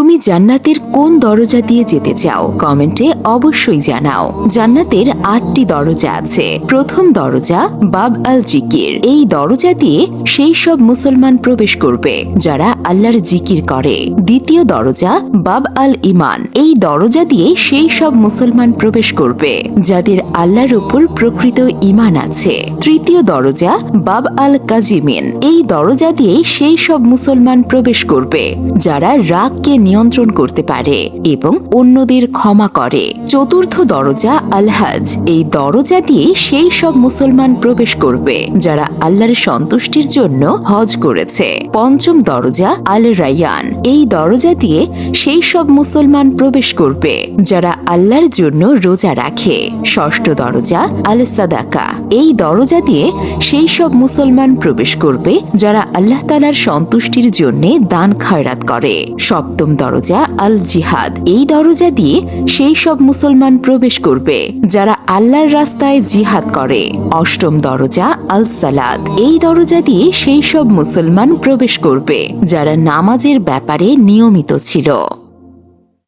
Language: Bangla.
তুমি জান্নাতের কোন দরজা দিয়ে যেতে চাও কমেন্টে অবশ্যই জানাও। জান্নাতের 8টি দরজা আছে। প্রথম দরজা বাব আল জিকির। এই দরজা দিয়ে সেই সব মুসলমান প্রবেশ করবে যারা আল্লাহর জিকির করে। দ্বিতীয় দরজা বাব আল ইমান। এই দরজা দিয়ে সেই সব মুসলমান প্রবেশ করবে যাদের আল্লাহর উপর প্রকৃত ইমান আছে। তৃতীয় দরজা বাব আল কাজিমিন। এই দরজা দিয়ে সেই সব মুসলমান প্রবেশ করবে যারা রাগকে নিয়ন্ত্রণ করতে পারে এবং অন্যদের ক্ষমা করে। চতুর্থ দরজা আল হজ। এই দরজা দিয়ে সেই সব মুসলমান প্রবেশ করবে যারা আল্লাহর সন্তুষ্টির জন্য হজ করেছে। পঞ্চম দরজা আল রায়ান। এই দরজা দিয়ে সেই সব মুসলমান প্রবেশ করবে যারা আল্লাহর জন্য রোজা রাখে। ষষ্ঠ দরজা আল সাদাকা। এই দরজা দিয়ে সেই সব মুসলমান প্রবেশ করবে যারা আল্লাহ তাআলার সন্তুষ্টির জন্য দান খয়রাত করে। সপ্তম দরজা আল জিহাদ। এই দরজা দিয়ে সেই সব মুসলমান প্রবেশ করবে যারা আল্লাহর রাস্তায় জিহাদ করে। অষ্টম দরজা আল সালাত। এই দরজা দিয়ে সেই সব মুসলমান প্রবেশ করবে যারা নামাজের ব্যাপারে নিয়মিত ছিল।